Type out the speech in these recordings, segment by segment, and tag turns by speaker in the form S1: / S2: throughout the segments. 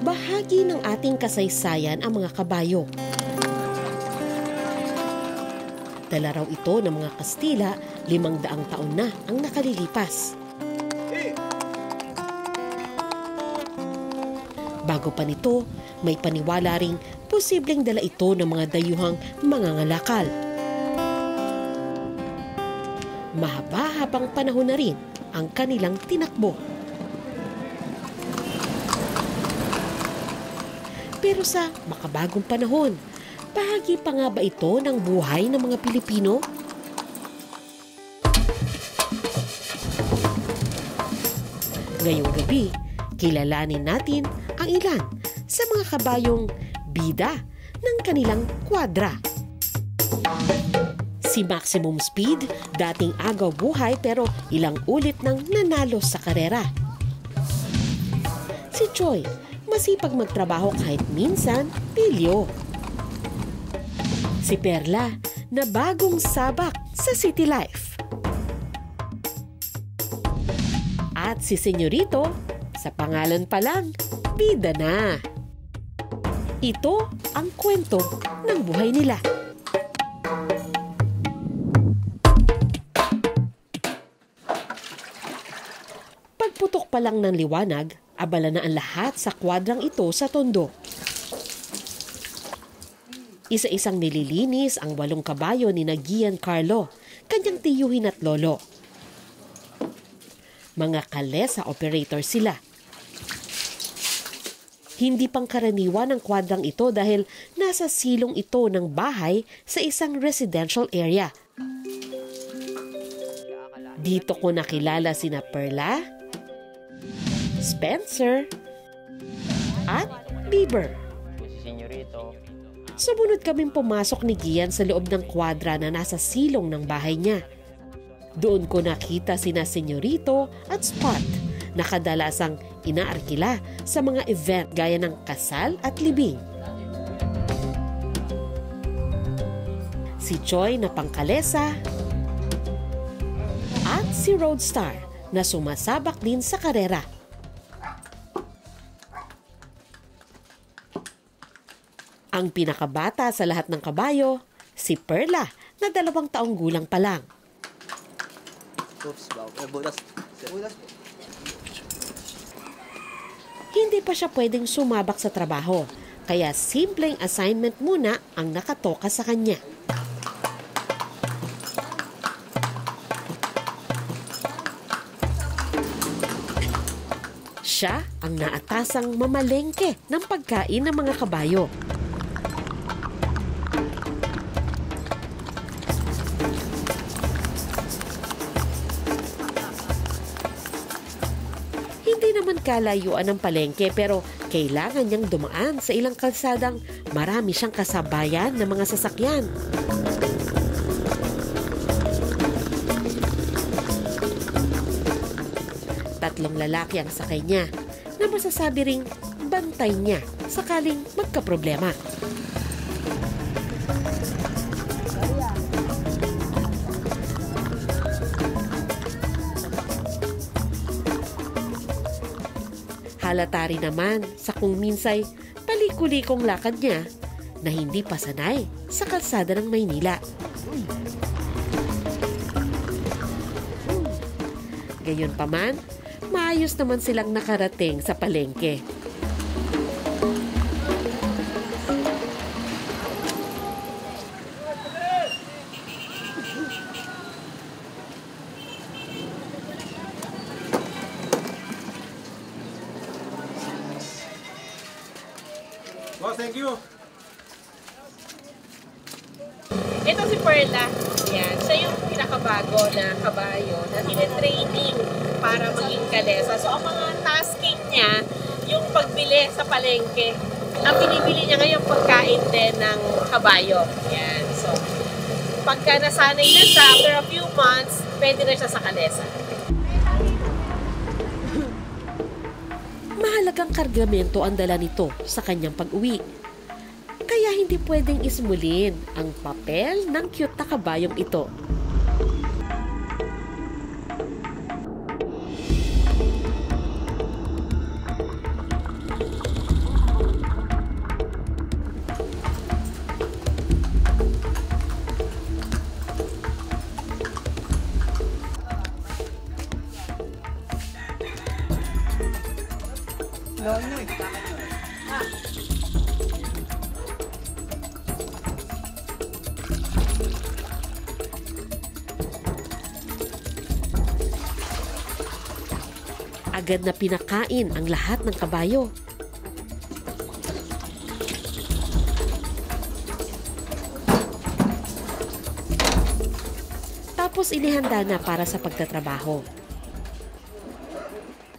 S1: Bahagi ng ating kasaysayan ang mga kabayo. Dala raw ito ng mga Kastila 500 taon na ang nakalilipas. Bago pa nito, may paniwala ring posibleng dala ito ng mga dayuhang mangangalakal. Mahaba-habang panahon na rin ang kanilang tinakbo. Pero sa makabagong panahon, bahagi pa nga ba ito ng buhay ng mga Pilipino? Ngayong gabi, kilalanin natin ang ilan sa mga kabayong bida ng kanilang kwadra. Si Maximum Speed, dating agaw buhay pero ilang ulit nang nanalo sa karera. Si Choi, masipag magtrabaho kahit minsan pilyo. Si Perla, na bagong sabak sa city life. At si Senyorito, sa pangalan pa lang, bida na. Ito ang kwento ng buhay nila. Pagputok pa lang ng liwanag, abala na ang lahat sa kwadrang ito sa tondo. Isa-isang nililinis ang 8 kabayo ni Giancarlo, kanyang tiyuhin at lolo. Mga kalesa operator sila. Hindi pangkaraniwan ang kwadrang ito dahil nasa silong ito ng bahay sa isang residential area. Dito ko nakilala sina Perla, Spencer, at Bieber. Sumunod kaming pumasok ni Gian sa loob ng kwadra na nasa silong ng bahay niya. Doon ko nakita sina Senyorito at Spot na kadalasang inaarkila sa mga event gaya ng kasal at libing. Si Choi na pangkalesa at si Roadstar na sumasabak din sa karera. Ang pinakabata sa lahat ng kabayo, si Perla na 2 taong gulang pa lang. Hindi pa siya pwedeng sumabak sa trabaho, kaya simpleng assignment muna ang nakatoka sa kanya. Siya ang naatasang mamalengke ng pagkain ng mga kabayo. Hindi naman kalayuan ng palengke pero kailangan niyang dumaan sa ilang kalsadang marami siyang kasabayan ng mga sasakyan. Tatlong lalaki ang sakay niya na masasabi ring bantay niya sakaling magkaproblema. Halata rin naman sa kung minsay palikulikong lakad niya na hindi pa sanay sa kalsada ng Maynila. Gayunpaman, maayos naman silang nakarating sa palengke.
S2: Boss, thank you.
S3: Ito si Perla. Yan. Siya yung pinakabago na kabayo na tine-training para maging kalesa. So, ang mga tasking niya, yung pagbili sa palengke. Ang binibili niya ngayon pagkain din ng kabayo. Yan. So, pagka nasanay na siya, after a few months, pwede na siya sa kalesa.
S1: Mahalagang kargamento ang dala nito sa kanyang pag-uwi. Kaya hindi pwedeng ismulin ang papel ng cute na kabayong ito. Agad na pinakain ang lahat ng kabayo. Tapos inihanda na para sa pagtatrabaho.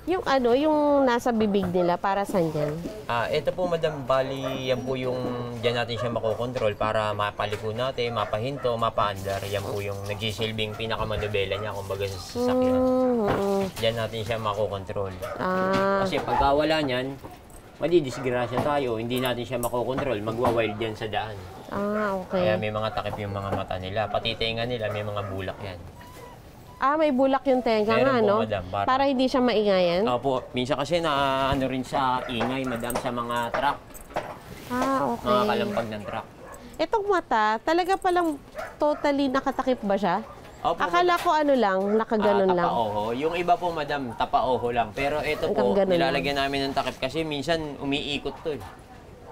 S3: Yung yung nasa bibig nila, para saan yan?
S4: Ito po, madam, bali, yan po yung dyan natin siya makokontrol para mapaliko natin, mapahinto, mapaandar. Yan po yung nagsisilbing pinakamanubela niya, kumbaga sa sasakyan. Dyan natin siya makokontrol. Kasi pagka wala niyan, madidisgrasya tayo, hindi natin siya makokontrol, magwa-wild yan sa daan.
S3: Okay.
S4: Kaya may mga takip yung mga mata nila, pati tenga nila, may mga bulak yan.
S3: May bulak yung tenga nga,
S4: Meron po,
S3: no?
S4: madam,
S3: Para hindi siya maingayan?
S4: Opo, minsan kasi ano rin sa ingay, madam, sa mga truck.
S3: Okay.
S4: Mga kalampag ng truck.
S3: Itong mata, talaga palang totally nakatakip ba siya?
S4: Opo,
S3: Akala ko lang, nakaganon lang.
S4: Tapa-oho. Yung iba po, madam, tapa-oho lang. Pero ito po, nilalagyan namin ng takip kasi minsan umiikot to.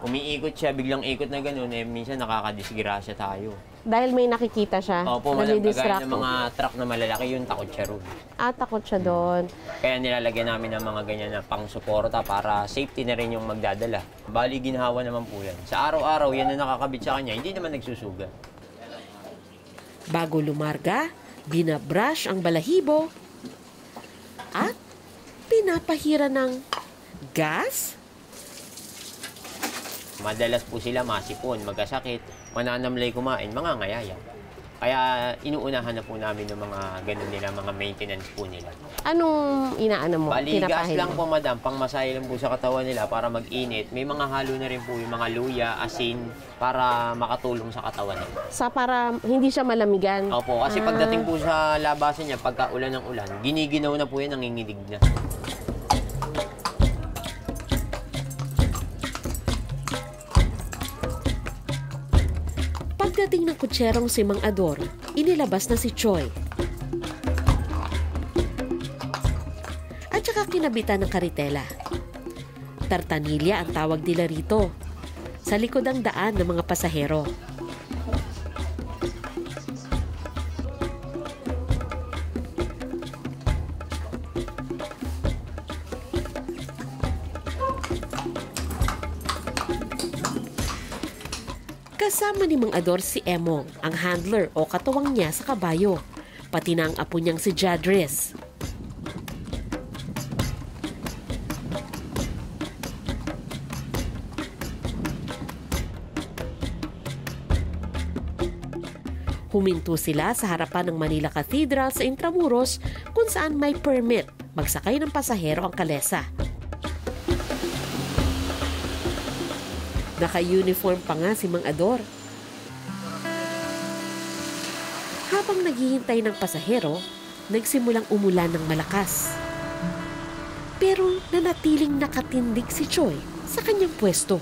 S4: Umiikot siya, biglang ikot na gano'n, minsan nakakadisgrasya tayo.
S3: Dahil may nakikita siya?
S4: Opo, madam, kagaya ng mga truck na malalaki, yung takot siya ron.
S3: Takot siya doon.
S4: Kaya nilalagyan namin ng mga ganyan na pang-suporta para safety na rin yung magdadala. Bali, ginhawa naman po yan. Sa araw-araw, yan na nakakabit sa kanya, hindi naman nagsusuga.
S1: Bago lumarga, binabrush ang balahibo at pinapahira ng gas.
S4: Madalas po sila masipon, magkasakit, mananamlay kumain, mga ngayaya. Kaya inuunahan na po namin ng mga ganun nila, mga maintenance po nila.
S3: Anong inaano mo?
S4: Bali, gas lang po, madam, pangmasay lang po sa katawan nila para mag-init. May mga halo na rin po yung mga luya, asin, para makatulong sa katawan nila.
S3: Para hindi siya malamigan?
S4: Opo, kasi pagdating po sa labasan niya, pagka ulan ng ulan, giniginaw na po yan, nanginginig na.
S1: Pagdating ng kutserong si Mang Ador, inilabas na si Choy. At saka kinabitan ng karitela. Tartanilya ang tawag nila rito. Sa likod ang daan ng mga pasahero. Kasama ni Mang Ador si Emong, ang handler o katuwang niya sa kabayo, pati na ang apo niyang si Jadris. Huminto sila sa harapan ng Manila Cathedral sa Intramuros kung saan may permit magsakay ng pasahero ang kalesa. Naka-uniform pa nga si Mang Ador. Habang naghihintay ng pasahero, nagsimulang umulan ng malakas. Pero nanatiling nakatindig si Choy sa kanyang pwesto.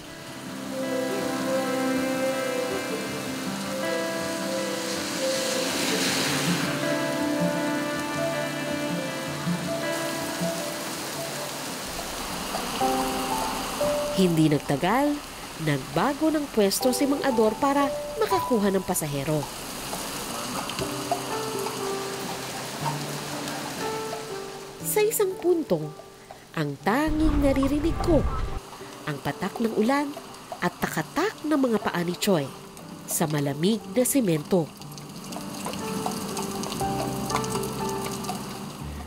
S1: Hindi nagtagal, nagbago ng pwesto si Mang Ador para makakuha ng pasahero. Sa isang puntong, ang tanging naririnig ko, ang patak ng ulan at takatak ng mga paa ni Choy sa malamig na semento.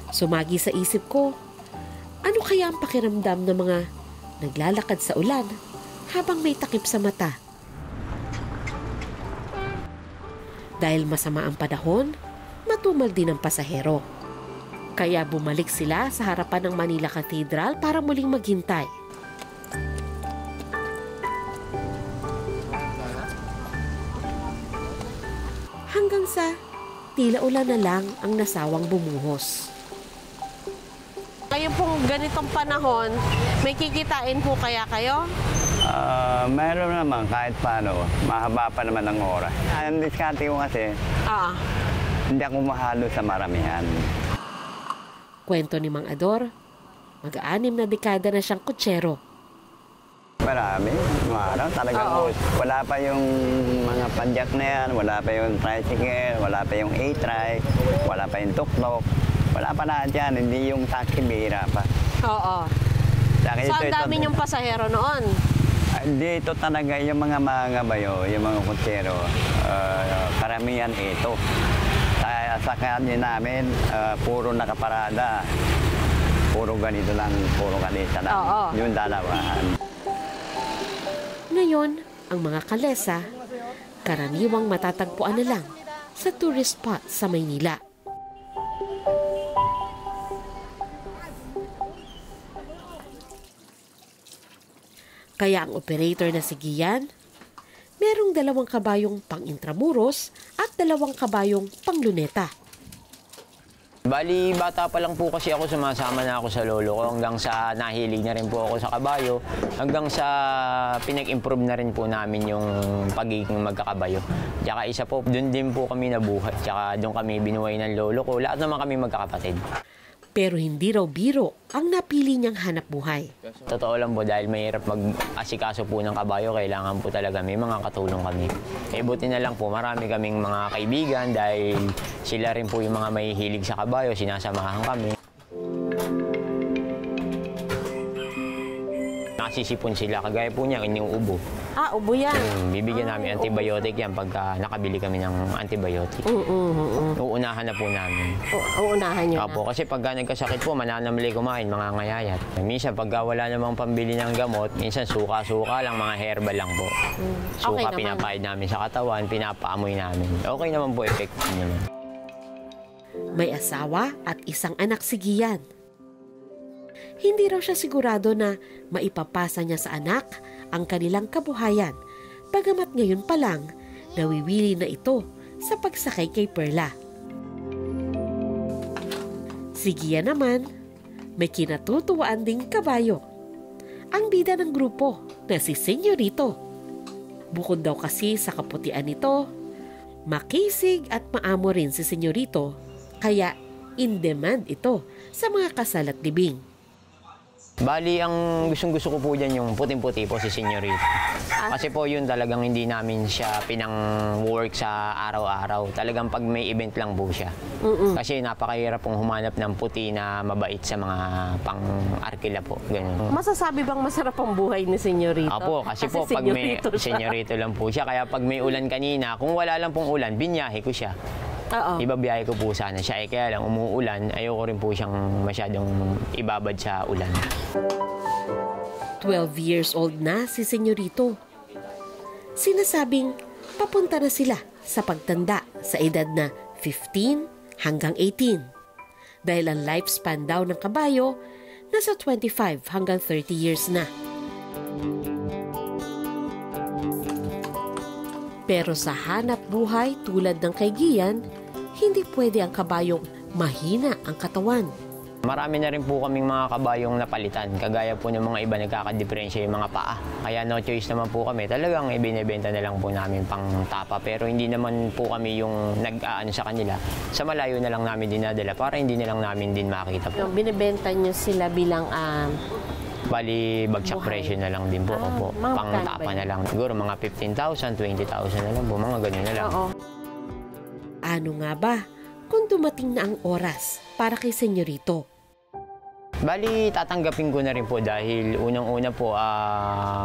S1: Sumagi sa isip ko, ano kaya ang pakiramdam ng mga naglalakad sa ulan habang may takip sa mata? Dahil masama ang panahon, matumal din ang pasahero. Kaya bumalik sila sa harapan ng Manila Cathedral para muling maghintay. Hanggang sa tila ulan na lang ang nasawang bumuhos.
S3: Ngayon pong ganitong panahon, may kikitain po kaya kayo?
S5: Mayroon naman kahit paano. Mahaba pa naman ang oras. Ang diskarte ko kasi, hindi ako mahalo sa maramihan.
S1: Kwento ni Mang Ador, Mag-6 na dekada na siyang kutsero.
S5: Marami. Araw talagang wala pa yung mga padyak na yan, wala pa yung tricycle, wala pa yung A-try, wala pa yung tuktok. Wala pa lahat yan, hindi yung taxi bihira pa.
S3: Oo.
S5: Dahil
S3: So, ang dami yung pasahero noon?
S5: Dito talaga yung mga bayo, yung mga kutsero, karamihan ito. Sa kanya namin, puro nakaparada. Puro ganito lang, puro kalesa lang. Yung dalawahan.
S1: Ngayon, ang mga kalesa, karaniwang matatagpuan na lang sa tourist spot sa Maynila. Kaya ang operator na si Gian, merong 2 kabayong pang-intramuros at 2 kabayong pang-luneta.
S4: Bali, bata pa lang po kasi ako, sumasama na ako sa lolo ko hanggang sa nahilig na rin po ako sa kabayo, hanggang sa pinag-improve na rin po namin yung pagiging magkakabayo. Tsaka isa po, doon din po kami nabuhay, tsaka doon kami binuhay ng lolo ko, lahat naman kami magkakapatid.
S1: Pero hindi raw biro ang napili niyang hanap buhay.
S4: Totoo lang po, dahil mahirap mag-asikaso po ng kabayo, kailangan po talaga may mga katulong kami. Buti na lang po, marami kaming mga kaibigan dahil sila rin po yung mga mahihilig sa kabayo, sinasamahan kami. Nasisipon sila, kagaya po niya, yung ubo.
S3: Ubo yan.
S4: Bibigyan namin antibiotic yan pagka nakabili kami ng antibiotic. Uunahan na po namin.
S3: Uunahan nyo na.
S4: Opo, kasi pagka nagkasakit po, mananamli kumain, mga ngayayat. Minsan pagka wala namang pambili ng gamot, minsan suka-suka lang, mga herbal lang po. Suka
S3: Okay
S4: pinapahid namin sa katawan, pinapaamoy namin. Okay naman po, effective naman.
S1: May asawa at isang anak si Gian. Hindi raw siya sigurado na maipapasa niya sa anak ang kanilang kabuhayan, bagamat ngayon pa lang nawiwili na ito sa pagsakay kay Perla. Si Gian naman, may kinatutuwaan ding kabayo. Ang bida ng grupo na si Senyorito. Bukod daw kasi sa kaputian nito, makisig at maamo rin si Senyorito, kaya in demand ito sa mga kasal at libing.
S4: Bali, ang gustong-gusto ko po dyan yung puting-puti po si Senyorito. Kasi po yun talagang hindi namin siya pinang-work sa araw-araw. Talagang pag may event lang po siya. Kasi napakahirap pong humanap ng puti na mabait sa mga pang-arkila po. Ganun.
S3: Masasabi bang masarap ang buhay ni Senyorito?
S4: Apo, kasi po pag may Senyorito lang po siya. Kaya pag may ulan kanina, kung wala lang pong ulan, binyahe ko siya. Ibabiyahe ko po sana siya. Kaya lang umuulan, ayoko rin po siyang masyadong ibabad sa ulan.
S1: 12 years old na si Senyorito. Sinasabing papunta na sila sa pagtanda sa edad na 15 hanggang 18. Dahil ang lifespan daw ng kabayo nasa 25 hanggang 30 years na. Pero sa hanap buhay tulad ng kay Gian, hindi pwede ang kabayong mahina ang katawan.
S4: Marami na rin po kaming mga kabayong napalitan. Kagaya po ng mga iba nagkakadiferensya yung mga paa. Kaya no choice naman po kami. Talagang ibinebenta na lang po namin pang tapa. Pero hindi naman po kami yung nag-aano sa kanila. Sa malayo na lang namin dinadala para hindi na lang namin din makita po.
S3: Binibenta nyo sila bilang
S4: Bali, bagsak presyo na lang din po. Pang tapa na lang. Siguro mga 15,000, 20,000 na lang po. Mga ganyan na lang.
S1: Ano nga ba kung dumating na ang oras para kay Senyorito?
S4: Bali, tatanggapin ko na rin po dahil unang-una po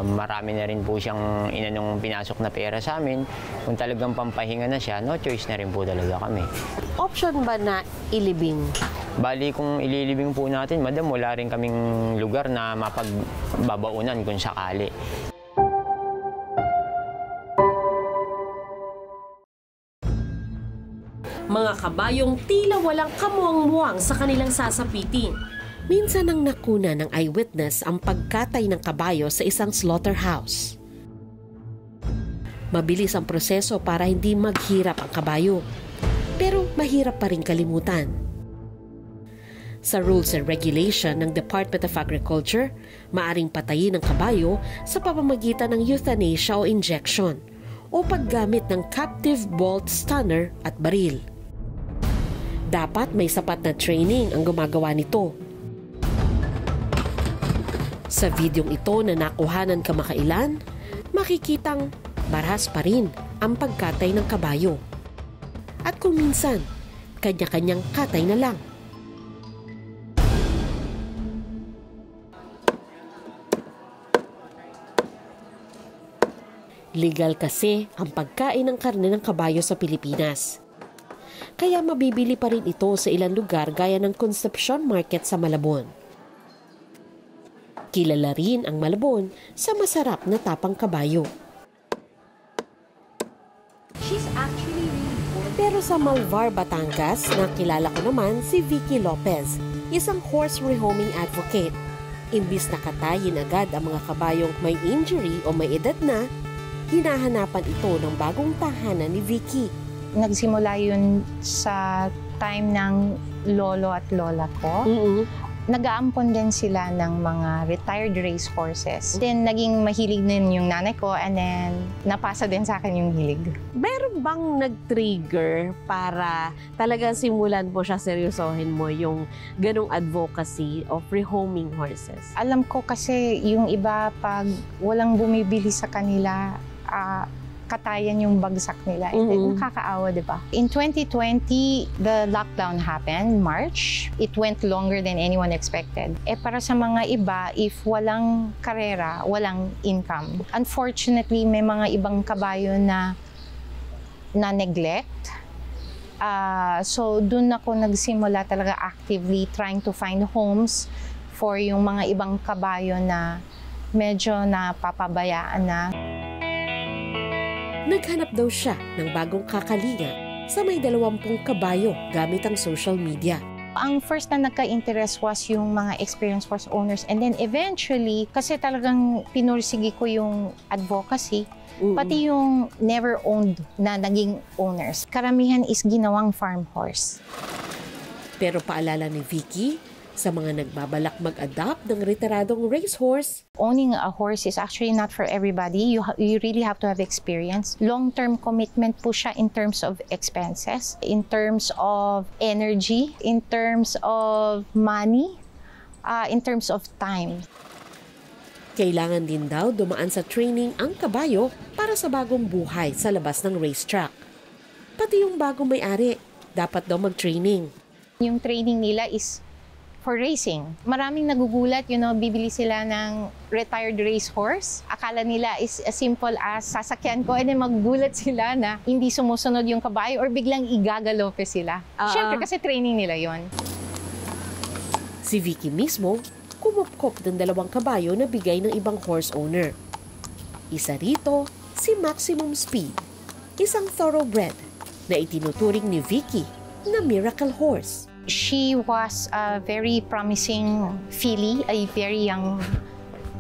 S4: marami na rin po siyang inanong pinasok na pera sa amin. Kung talagang pampahinga na siya, no choice na rin po talaga kami.
S3: Option ba na ilibing?
S4: Bali, kung ililibing po natin, madam, wala rin kaming lugar na mapagbabaunan kung sakali.
S1: Mga kabayong tila walang kamuang-muang sa kanilang sasapitin. Minsan nang nakuna ng eyewitness ang pagkatay ng kabayo sa isang slaughterhouse. Mabilis ang proseso para hindi maghirap ang kabayo, pero mahirap pa rin kalimutan. Sa rules and regulation ng Department of Agriculture, maaring patayin ang kabayo sa pamamagitan ng euthanasia o injection o paggamit ng captive bolt stunner at baril. Dapat may sapat na training ang gumagawa nito. Sa videong ito na nakuhanan kamakailan, makikitang baras pa rin ang pagkatay ng kabayo. At kung minsan, kanya-kanyang katay na lang. Legal kasi ang pagkain ng karne ng kabayo sa Pilipinas. Kaya mabibili pa rin ito sa ilang lugar gaya ng Concepcion Market sa Malabon. Kilala rin ang Malabon sa masarap na tapang kabayo. Pero sa Malvar, Batangas, nakilala ko naman si Vicky Lopez, isang horse rehoming advocate. Imbis na katayin agad ang mga kabayong may injury o may edad na, hinahanapan ito ng bagong tahanan ni Vicky.
S6: Nagsimula yun sa time ng lolo at lola ko. Nag-aampon din sila ng mga retired race horses. Then, naging mahilig din yung nanay ko and then napasa din sa akin yung hilig.
S3: Meron bang nag-trigger para talagang simulan mo siya seryosohin mo yung ganong advocacy of rehoming horses?
S6: Alam ko kasi yung iba pag walang bumibili sa kanila, katayan yung bagsak nila. Nakakaawa, di ba? In 2020, the lockdown happened, March. It went longer than anyone expected. Para sa mga iba, if walang karera, walang income. Unfortunately, may mga ibang kabayo na neglect. So, dun ako nagsimula talaga actively trying to find homes for yung mga ibang kabayo na medyo napapabayaan na.
S1: Naghanap daw siya ng bagong kakalinga sa may 20 kabayo gamit ang social media.
S6: Ang first na nagka-interest was yung mga experienced horse owners and then eventually, kasi talagang pinursigi ko yung advocacy, pati yung never owned na naging owners. Karamihan is ginawang farm horse.
S1: Pero paalala ni Vicky, sa mga nagbabalak mag-adopt ng retiradong racehorse,
S6: owning a horse is actually not for everybody. You really have to have experience. Long-term commitment po siya in terms of expenses, in terms of energy, in terms of money, in terms of time.
S1: Kailangan din daw dumaan sa training ang kabayo para sa bagong buhay sa labas ng racetrack. Pati yung bagong may-ari, dapat daw mag-training.
S6: Yung training nila is for racing. Maraming nagugulat, bibili sila ng retired racehorse. Akala nila is as simple as sasakyan ko and then maggulat sila na hindi sumusunod yung kabayo or biglang igagalope sila. Siyempre kasi training nila yon.
S1: Si Vicky mismo, kumupkop ng 2 kabayo na bigay ng ibang horse owner. Isa rito, si Maximum Speed, isang thoroughbred na itinuturing ni Vicky na miracle horse.
S6: She was a very promising filly, a very young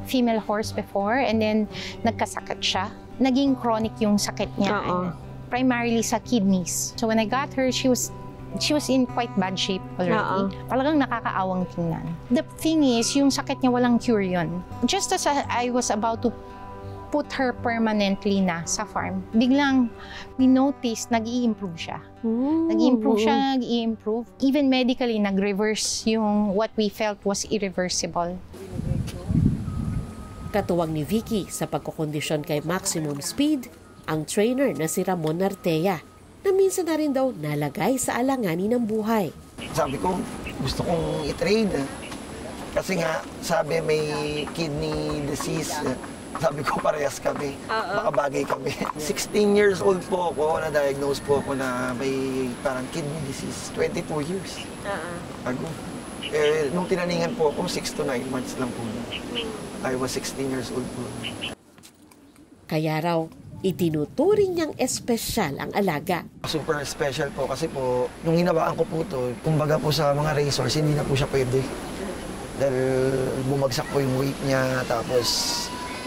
S6: female horse before, and then nagkasakit siya. Naging chronic yung sakit niya, primarily sa kidneys. So when I got her, she was in quite bad shape already. Talagang nakakaawang tingnan. The thing is, yung sakit niya walang cure yun. Just as I was about to put her permanently na sa farm, biglang we noticed nag-i-improve siya. Nag-i-improve. Even medically, nag-reverse yung what we felt was irreversible.
S1: Katuwang ni Vicky sa pagkukondisyon kay Maximum Speed, ang trainer na si Ramon Nartea, na minsan na rin daw nalagay sa alanganin ng buhay.
S7: Sabi ko, gusto kong i-train. Kasi nga, sabi may kidney disease. Sabi ko, parehas kami. Baka bagay kami. 16 years old po ako, na-diagnose po ako na may parang kidney disease. 22 years. Ago. Nung tinaningan po ako, 6 to 9 months lang po. I was 16 years old po.
S1: Kaya raw, itinuturing niyang espesyal ang alaga.
S7: Super special po kasi po, nung hinabaan ko po ito, kumbaga po sa mga racers, hindi na po siya pwede. Dahil bumagsak po yung weight niya, tapos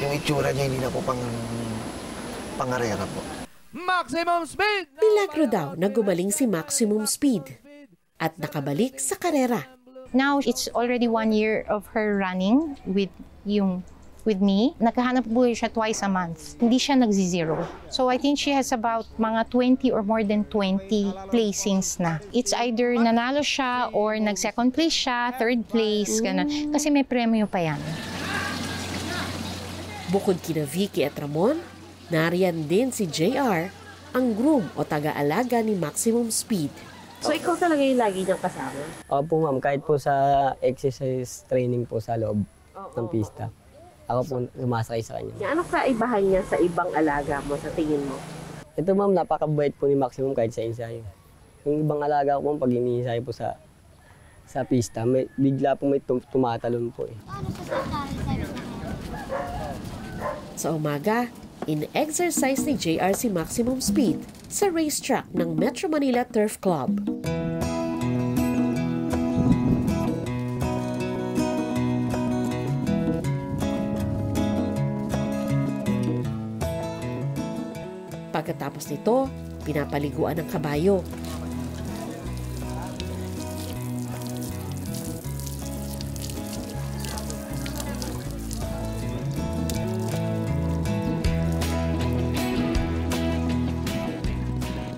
S7: yung itsura niya hindi na po pangarera po.
S2: Maximum Speed!
S1: Milagro daw na gumaling si Maximum Speed at nakabalik sa karera.
S6: Now, it's already 1 year of her running with me. Naghahanap buhay siya twice a month. Hindi siya nagzi-zero. So I think she has about mga 20 or more than 20 placings na. It's either nanalo siya or nag-second place siya, third place, ganun. Kasi may premyo pa yan.
S1: Bukod kina Vicky at Ramon, nariyan din si JR, ang groom o taga-alaga ni Maximum Speed.
S3: So ikaw talaga yung lagi niyang kasama?
S8: Opo ma'am, kahit po sa exercise training po sa loob ng pista. Ako po sumasakay sa kanya.
S3: Anong kaibahan niya sa ibang alaga mo sa tingin mo?
S8: Ito ma'am, napakabait po ni Maximum kahit sa ensayo. Yung ibang alaga ko po, pag iniisay po sa pista, bigla po may tumatalon po eh.
S1: Sa umaga, in-exercise ni JR si Maximum Speed sa racetrack ng Metro Manila Turf Club. Pagkatapos nito, pinapaliguan ng kabayo.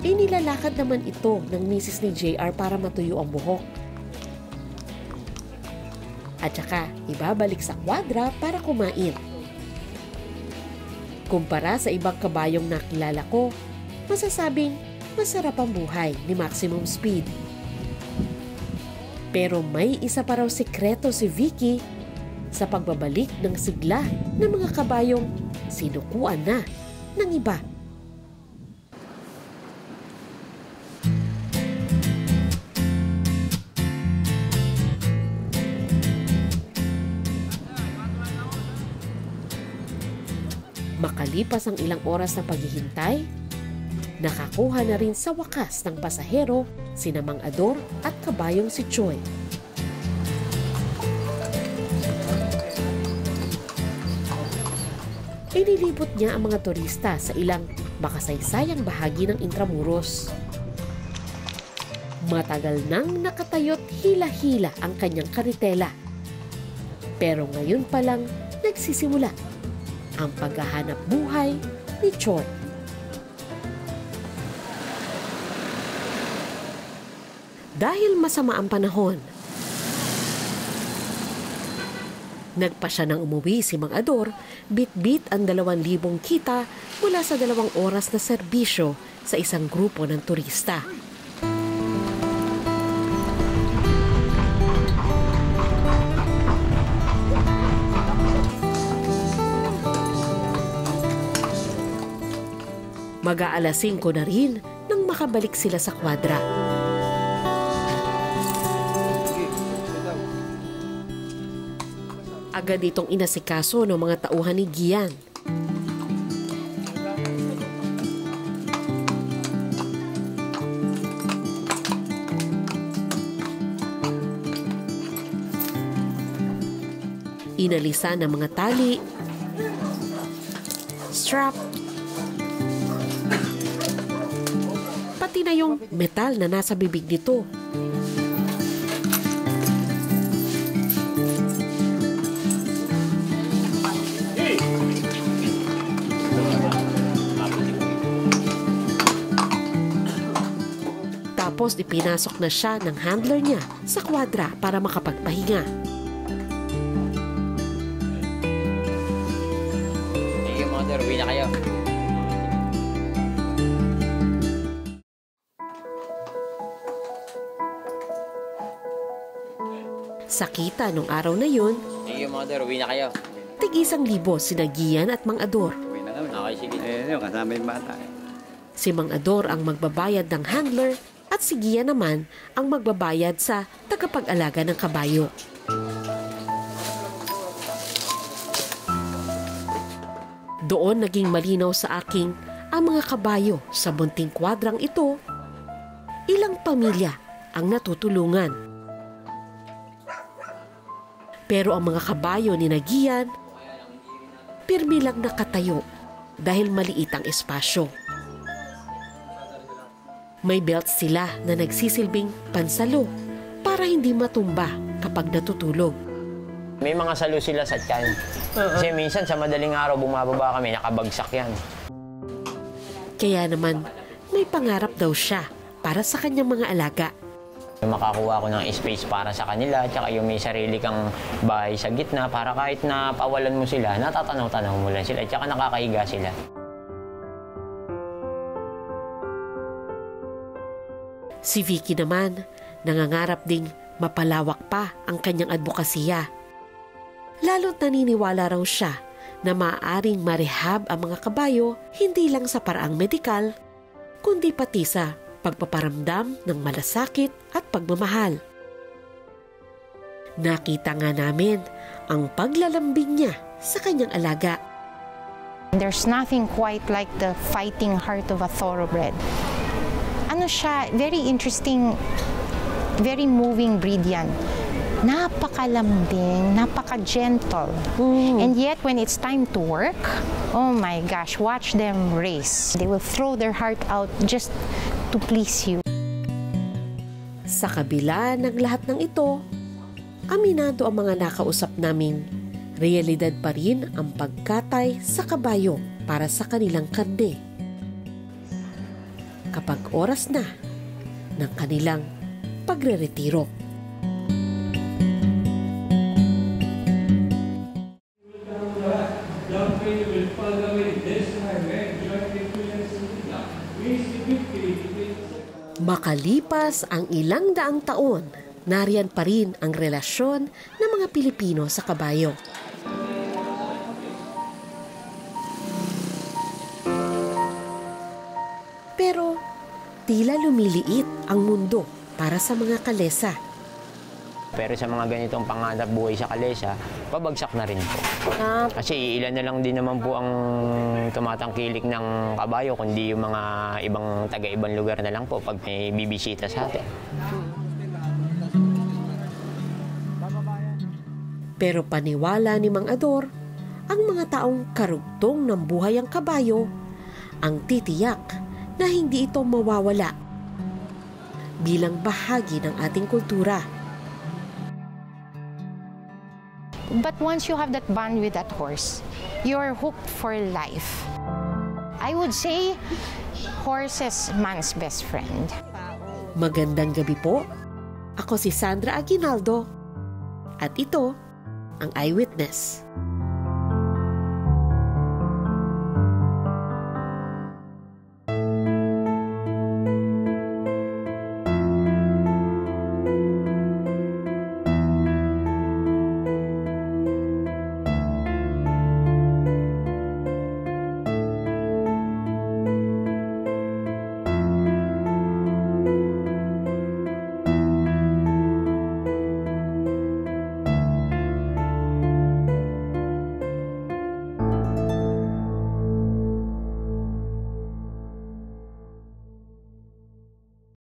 S1: Inilalakad naman ito ng misis ni JR para matuyo ang buhok. At saka, ibabalik sa kwadra para kumain. Kumpara sa ibang kabayong nakilala ko, masasabing masarap ang buhay ni Maximum Speed. Pero may isa pa raw sikreto si Vicky sa pagbabalik ng sigla ng mga kabayong sinukuan na ng iba. Makalipas ang ilang oras na paghihintay, nakakuha na rin sa wakas ng pasahero sina Mang Ador at kabayong si Choi. Inilibot niya ang mga turista sa ilang makasaysayang bahagi ng Intramuros. Matagal nang nakatayot hila-hila ang kanyang karitela. Pero ngayon pa lang nagsisimula ang paghahanap buhay ni Choi. Dahil masama ang panahon, nagpa siya nang umuwi si Mang Ador, bit-bit ang 2,000 kita mula sa 2 oras na serbisyo sa isang grupo ng turista. Mag-aalas 5 na rin nang makabalik sila sa kwadra. Agad itong inasikaso ng mga tauhan ni Gian. Inalisan ng mga tali, strap, pati na yung metal na nasa bibig nito. Tapos ipinasok na siya ng handler niya sa kwadra para makapagpahinga.
S4: Sige mga sir, uwi na kayo.
S1: Sa kita nung araw na yun,
S4: Sige mga sir, uwi na kayo.
S1: tig-1,000 sina Gian at Mang Ador.
S5: Uwi na kami.
S4: Okay, sige.
S5: Eh, kasama yung bata.
S1: Si Mang Ador ang magbabayad ng handler at si Gian naman ang magbabayad sa tagapag-alaga ng kabayo. Doon naging malinaw sa aking ang mga kabayo sa bunting kwadrang ito, ilang pamilya ang natutulungan. Pero ang mga kabayo ni Gian, pirmi lang nakatayo dahil maliit ang espasyo. May belt sila na nagsisilbing pansalo para hindi matumba kapag natutulog.
S4: May mga salo sila sa tiyan. Kasi minsan sa madaling araw bumababa kami, nakabagsak yan.
S1: Kaya naman, may pangarap daw siya para sa kanyang mga alaga.
S4: Makakuha ko ng space para sa kanila, tsaka yung may sarili kang bahay sa gitna para kahit na pawalan mo sila, natatanaw-tanaw mo lang sila, tsaka nakakahiga sila.
S1: Si Vicky naman, nangangarap ding mapalawak pa ang kanyang advokasya. Lalo't naniniwala raw siya na maaaring marehab ang mga kabayo hindi lang sa paraang medikal, kundi pati sa pagpaparamdam ng malasakit at pagmamahal. Nakita nga namin ang paglalambing niya sa kanyang alaga.
S6: There's nothing quite like the fighting heart of a thoroughbred. Ano siya, very interesting, very moving breed yan. Napakalambing, napaka-gentle. And yet, when it's time to work, oh my gosh, watch them race. They will throw their heart out just to please you.
S1: Sa kabila ng lahat ng ito, aminado ang mga nakausap naming realidad pa rin ang pagkatay sa kabayo para sa kanilang karne. Kapag oras na ng kanilang pagre-retiro. Makalipas ang ilang daang taon, nariyan pa rin ang relasyon ng mga Pilipino sa kabayo. Pero tila lumiliit ang mundo para sa mga kalesa.
S4: Pero sa mga ganitong panganap buhay sa kalesa, pabagsak na rin po. Kasi ilan na lang din naman po ang tumatangkilik ng kabayo, kundi yung mga ibang taga-ibang lugar na lang po pag may bibisita sa atin.
S1: Pero paniwala ni Mang Ador, ang mga taong karugtong ng buhay ang kabayo, ang titiyak na hindi ito mawawala bilang bahagi ng ating kultura.
S6: But once you have that bond with that horse, you're hooked for life. I would say, horse is man's best friend.
S1: Magandang gabi po. Ako si Sandra Aguinaldo. At ito, ang Eyewitness.